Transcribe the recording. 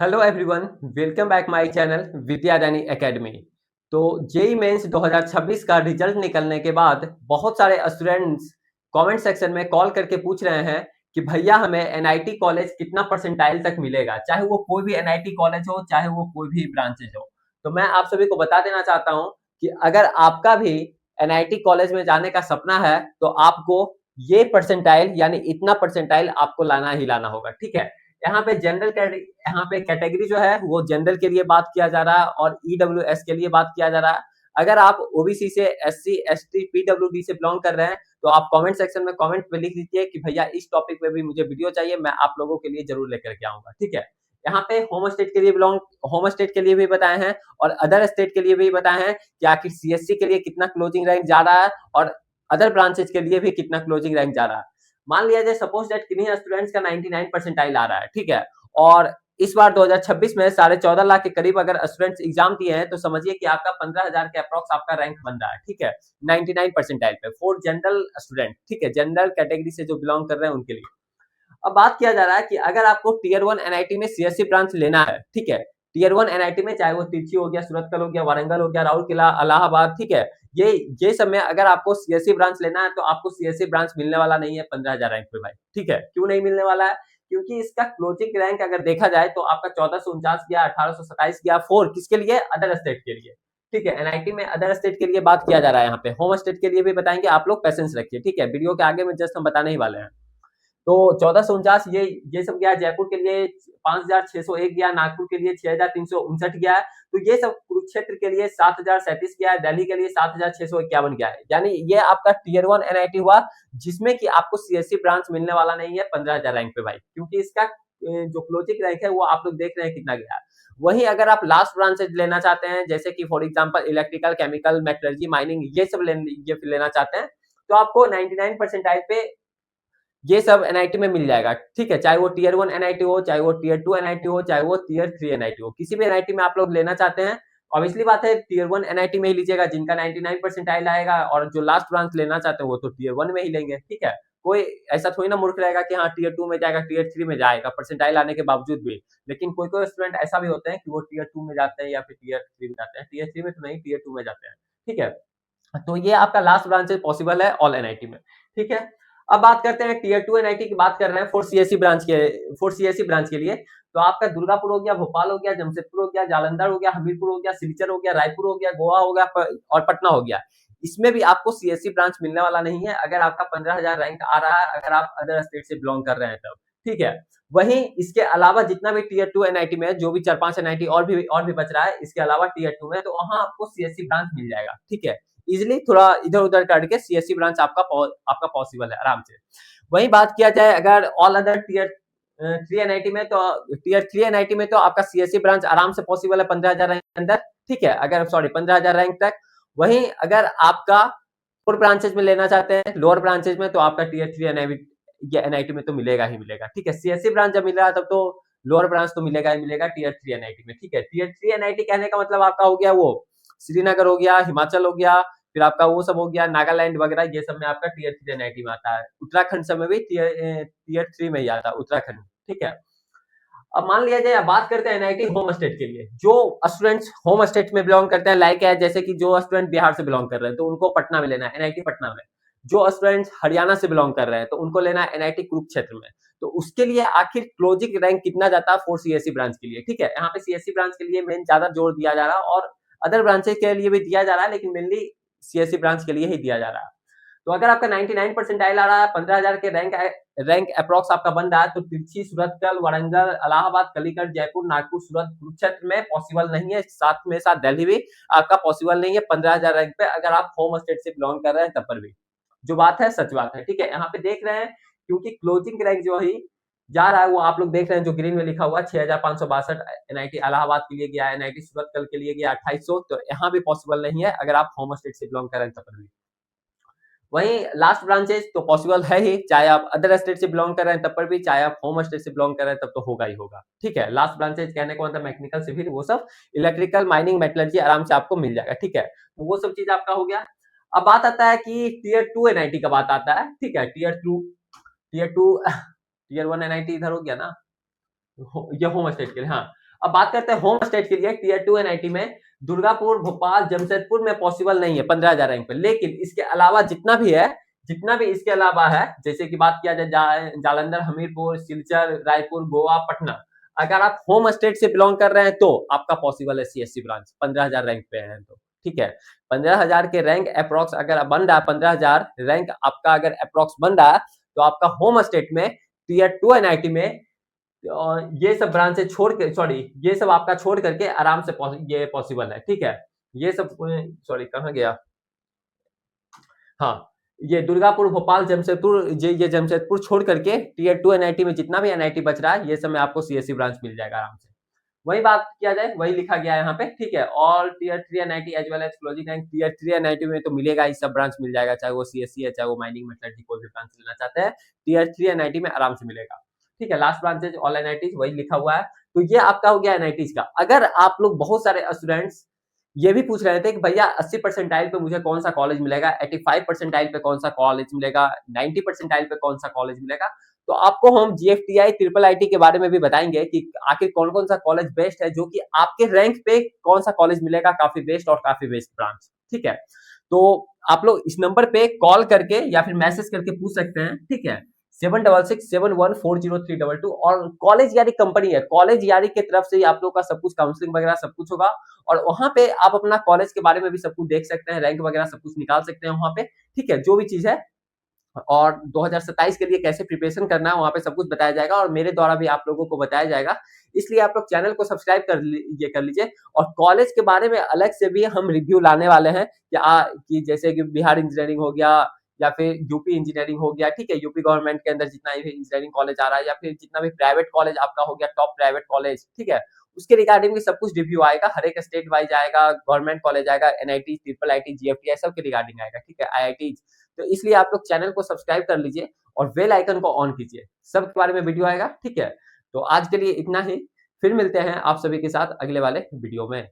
Hello everyone, welcome back my channel Vidyadani academy. तो JEE mains 2026 का result निकलने के बाद बहुत सारे स्टूडेंट्स कमेंट सेक्शन में कॉल करके पूछ रहे हैं कि भैया हमें एनआईटी कॉलेज कितना परसेंटाइल तक मिलेगा, चाहे वो कोई भी एनआईटी कॉलेज हो, चाहे वो कोई भी ब्रांचेज हो। तो मैं आप सभी को बता देना चाहता हूं कि अगर आपका भी एनआईटी कॉलेज में जाने का सपना है तो आपको ये परसेंटाइल यानी इतना परसेंटाइल आपको लाना ही लाना होगा। ठीक है, यहाँ पे यहाँ पे कैटेगरी जो है वो जनरल के लिए बात किया जा रहा है और ईडब्ल्यूएस के लिए बात किया जा रहा है। अगर आप ओबीसी से एससी एसटी पीडब्ल्यूडी से बिलोंग कर रहे हैं तो आप कमेंट सेक्शन में कमेंट पे लिख दीजिए कि भैया इस टॉपिक पे भी मुझे वीडियो चाहिए, मैं आप लोगों के लिए जरूर लेकर के आऊंगा। ठीक है, यहाँ पे होम स्टेट के लिए भी बताए हैं और अदर स्टेट के लिए भी बताए हैं कि आखिर सीएससी के लिए कितना क्लोजिंग रैंक जा रहा है और अदर ब्रांचेज के लिए भी कितना क्लोजिंग रैंक जा रहा है। मान लिया जाए सपोज दैट किन्हीं स्टूडेंट्स का 99 परसेंटाइल आ रहा है। ठीक है, और इस बार 2026 में 14.5 लाख के करीब अगर स्टूडेंट्स एग्जाम दिए हैं तो समझिए कि आपका 15,000 के अप्रॉक्स आपका रैंक बन रहा है। ठीक है, 99 परसेंटाइल पे फॉर जनरल स्टूडेंट। ठीक है, जनरल कैटेगरी से जो बिलोंग कर रहे हैं उनके लिए। अब बात किया जा रहा है कि अगर आपको टीयर 1 एनआईटी में सीएससी ब्रांच लेना है, ठीक है, टीयर 1 एनआईटी में चाहे वो तिरछी हो गया, सूरतकल हो गया, वारंगल हो गया, राउरकेला, इलाहाबाद, ठीक है, ये सब में अगर आपको सीएससी ब्रांच लेना है तो आपको सीएससी ब्रांच मिलने वाला नहीं है 15,000 रैंक पे भाई। ठीक है, क्यों नहीं मिलने वाला है? क्योंकि इसका क्लोजिंग रैंक अगर देखा जाए तो आपका 1449 गया, 1827 गया, फोर किसके लिए? अदर स्टेट के लिए। ठीक है, एनआईटी में अदर स्टेट के लिए बात किया जा रहा है, यहाँ पे होम स्टेट के लिए भी बताएंगे, आप लोग पेशेंस रखिए। ठीक है, वीडियो के आगे में जस्ट हम बताने ही वाले हैं। तो 1449 ये सब गया, जयपुर के लिए 5,601 गया, नागपुर के लिए 6,359 गया है। तो ये सब कुरुक्षेत्र के लिए 7,037 गया है, दिल्ली के लिए 7,651 गया है। यानी ये आपका टीयर 1 एनआईटी हुआ जिसमें कि आपको सीएससी ब्रांच मिलने वाला नहीं है 15,000 रैंक पे भाई, क्योंकि इसका जो क्लोजिंग रैंक है वो आप लोग देख रहे हैं कितना गया है। वहीं अगर आप लास्ट ब्रांचेज लेना चाहते हैं, जैसे कि for example electrical, chemical, metallurgy, mining, ये सब लेना चाहते हैं तो आपको 99 परसेंटाइल पे ये सब एनआईटी में मिल जाएगा। ठीक है, चाहे वो टीयर 1 एनआईटी हो, चाहे वो टीयर 2 एनआईटी हो, चाहे वो टीयर 3 एनआईटी हो, किसी भी एनआईटी में आप लोग लेना चाहते हैं, ऑब्वियसली बात है टीयर 1 एनआईटी में ही लीजिएगा जिनका 99 परसेंटाइल आएगा, और जो लास्ट ब्रांच लेना चाहते हैं वो तो टीयर 1 में ही लेंगे। ठीक है, कोई ऐसा थोड़ी ना मूर्ख रहेगा कि हाँ टीयर 2 में जाएगा, टीयर 3 में जाएगा परसेंटाइल आने के बावजूद भी। लेकिन कोई कोई स्टूडेंट ऐसा भी होते हैं कि वो टीयर 2 में जाते हैं या फिर टीयर 3 में जाते हैं, टीयर 3 में तो नहीं, टीयर 2 में जाते हैं। ठीक है, तो ये आपका लास्ट ब्रांच पॉसिबल है ऑल एनआईटी में। ठीक है, अब बात करते हैं टीयर 2 एनआईटी की बात कर रहे हैं फॉर सीएससी ब्रांच के लिए। तो आपका दुर्गापुर हो गया, भोपाल हो गया, जमशेदपुर हो गया, जालंधर हो गया, हमीरपुर हो गया, सिलचर हो गया, रायपुर हो गया, गोवा हो गया और पटना हो गया। इसमें भी आपको सीएससी ब्रांच मिलने वाला नहीं है अगर आपका 15,000 रैंक आ रहा है, अगर आप अदर स्टेट से बिलोंग कर रहे हैं तब। ठीक है, वहीं इसके अलावा जितना भी टीयर 2 एनआईटी में है, जो भी 4-5 एनआईटी और भी बच रहा है इसके अलावा टीयर 2 में, तो वहां आपको सीएससी ब्रांच मिल जाएगा। ठीक है, इजिली थोड़ा इधर उधर करके सीएससी ब्रांच आपका पॉसिबल है आराम से। वही बात किया जाए अगर ऑल अदर टीयर 3 एनआईटी में, तो टीयर 3 एनआईटी में तो आपका सीएससी ब्रांच आराम से पॉसिबल है 15,000 रैंक के अंदर। ठीक है, अगर सॉरी 15,000 रैंक तक। वहीं अगर आपका लोअर ब्रांचेज में लेना चाहते हैं, लोअर ब्रांचेज में, तो आपका टीयर 3 एनआईटी में तो मिलेगा ही मिलेगा। ठीक है, सीएससी ब्रांच जब मिल रहा है तब तो लोअर ब्रांच तो मिलेगा ही मिलेगा टीयर 3 एनआईटी में। ठीक है, टीयर 3 एनआईटी कहने का मतलब आपका हो गया वो श्रीनगर हो गया, हिमाचल हो गया, फिर आपका वो सब हो गया, नागालैंड वगैरह, ये सब में आपका टीयर 3 एनआईटी में आता है। उत्तराखंड सब में भी टीयर 3 में ही आता है उत्तराखंड। ठीक है, अब मान लिया जाए, बात करते हैं एनआईटी होम स्टेट के लिए। जो स्टूडेंट्स होम स्टेट में बिलोंग करते हैं, लाइक है जैसे कि जो स्टूडेंट बिहार से बिलोंग कर रहे हैं तो उनको पटना में लेना है, एनआईटी पटना में। जो स्टूडेंट्स हरियाणा से बिलोंग कर रहे हैं तो उनको लेना है एनआईटी कुरुक्षेत्र में। तो उसके लिए आखिर क्लोजिंग रैंक कितना जाता है फॉर सीएससी ब्रांच के लिए? ठीक है, यहाँ पे सीएससी ब्रांच के लिए मेन ज्यादा जोर दिया जा रहा है और अदर ब्रांचेस के लिए भी दिया जा रहा है, लेकिन मेनली सीएससी ब्रांच के लिए ही दिया जा रहा है। तो अगर आपका 99 परसेंटाइल आ रहा है, 15,000 के रैंक अप्रॉक्स आपका बन रहा है, तो तिरछी, सूरतकल, वारंगल, इलाहाबाद, कलिकट, जयपुर, नागपुर, सूरत, कुरुक्षेत्र में पॉसिबल नहीं है। साथ में साथ दिल्ली भी आपका पॉसिबल नहीं है 15,000 रैंक पे, अगर आप होम स्टेट से बिलोंग कर रहे हैं तब पर भी। जो बात है सच बात है। ठीक है, यहाँ पे देख रहे हैं क्योंकि क्लोजिंग रैंक जो ही जा रहा है वो आप लोग देख रहे हैं, जो ग्रीन में लिखा हुआ 6,562 एनआईटी इलाहाबाद के लिए गया, एनआईटी सूरतकल के लिए गया 2800। तो यहाँ भी पॉसिबल नहीं है अगर आप होम स्टेट से बिलोंग कर रहे हैं तब पर भी। वहीं लास्ट ब्रांचेज तो पॉसिबल है ही, चाहे आप अदर स्टेट से बिलोंग कर रहे हैं तब पर भी, चाहे आप होम स्टेट से बिलोंग कर रहे हैं तब तो होगा ही होगा। ठीक है, लास्ट ब्रांचेज कहने को मतलब मैकेनिकल, सिविल, वो सब, इलेक्ट्रिकल, माइनिंग, मेटलर्जी आराम से आपको मिल जाएगा। ठीक है, तो वो सब चीज आपका हो गया। अब बात आता है कि टीयर 2 एनआईटी का बात आता है। ठीक है, टीयर 2 टीयर 1 एनआईटी इधर हो गया ना, ये होम स्टेट के लिए। हाँ, अब बात करते हैं होम स्टेट के लिए। टियर 2 एनआईटी में दुर्गापुर, भोपाल, जमशेदपुर में पॉसिबल नहीं है 15,000 रैंक पे, लेकिन इसके अलावा जितना भी इसके अलावा है, जैसे कि बात किया जाए जालंधर, हमीरपुर, सिलचर, रायपुर, गोवा, पटना, अगर आप होम स्टेट से बिलोंग कर रहे हैं तो आपका पॉसिबल है सीएससी ब्रांच 15,000 रैंक पे है तो ठीक है। 15,000 के रैंक अप्रोक्स अगर बन रहा है, 15,000 रैंक आपका अगर अप्रोक्स बन रहा है तो आपका होम स्टेट में टियर 2 एनआईटी में ये सब ब्रांचेस छोड़ के, सॉरी, ये सब आपका छोड़ करके आराम से ये पॉसिबल है, ठीक है। ये सब, सॉरी कहाँ गया, हाँ, ये दुर्गापुर, भोपाल, जमशेदपुर, ये जमशेदपुर छोड़ करके टियर 2 एनआईटी में जितना भी एनआईटी बच रहा है, ये सब में आपको सीएससी ब्रांच मिल जाएगा आराम से। वही बात किया जाए, वही लिखा गया है यहाँ पे, ठीक है। All tier 3 NIT as well as closing rank, tier 3 NIT में तो मिलेगा ही, सब ब्रांच मिल जाएगा, चाहे वो सीएससी है, चाहे वो माइनिंग मेटलर्जी कोई भी ब्रांच लेना चाहते हैं, टियर 3 एनआईटी में आराम से मिलेगा, ठीक है। लास्ट ब्रांचेज ऑल एनआईटीज वही लिखा हुआ है। तो ये आपका हो गया एनआईटीज का। अगर आप लोग, बहुत सारे स्टूडेंट्स ये भी पूछ रहे थे कि भैया 80 परसेंटाइल पे मुझे कौन सा कॉलेज मिलेगा, 85 परसेंटाइल पे कौन सा कॉलेज मिलेगा, 90 परसेंटाइल पे कौन सा कॉलेज मिलेगा। तो आपको हम जीएफटीआई ट्रिपल आईटी के बारे में भी बताएंगे कि आखिर कौन कौन सा कॉलेज बेस्ट है, जो कि आपके रैंक पे कौन सा कॉलेज मिलेगा काफी बेस्ट और काफी बेस्ट ब्रांच, ठीक है। तो आप लोग इस नंबर पे कॉल करके या फिर मैसेज करके पूछ सकते हैं, ठीक है, 7667140322। और कॉलेज यारी कंपनी है, कॉलेज यारी की तरफ से ही आप लोग का सब कुछ काउंसलिंग वगैरह सब कुछ होगा, और वहां पे आप अपना कॉलेज के बारे में भी सब कुछ देख सकते हैं, रैंक वगैरह सब कुछ निकाल सकते हैं वहां पे, ठीक है, जो भी चीज है। और 2027 के लिए कैसे प्रिपरेशन करना है वहां पे सब कुछ बताया जाएगा, और मेरे द्वारा भी आप लोगों को बताया जाएगा। इसलिए आप लोग चैनल को सब्सक्राइब कर लीजिए। और कॉलेज के बारे में अलग से भी हम रिव्यू लाने वाले हैं कि जैसे कि बिहार इंजीनियरिंग हो गया, या फिर यूपी इंजीनियरिंग हो गया, ठीक है, यूपी गवर्नमेंट के अंदर जितना भी इंजीनियरिंग कॉलेज आ रहा है, या फिर जितना भी प्राइवेट कॉलेज आपका हो गया, टॉप प्राइवेट कॉलेज, ठीक है, उसके रिगार्डिंग भी सब कुछ रिव्यू आएगा, हर एक स्टेट वाइज आएगा, गवर्नमेंट कॉलेज आएगा, एनआईटी, ट्रिपल आईटी, जीएफटीआई सब के रिगार्डिंग आएगा, ठीक है, आईआईटी। तो इसलिए आप लोग चैनल को सब्सक्राइब कर लीजिए और बेल आइकन को ऑन कीजिए, सब के बारे में वीडियो आएगा, ठीक है। तो आज के लिए इतना ही, फिर मिलते हैं आप सभी के साथ अगले वाले वीडियो में।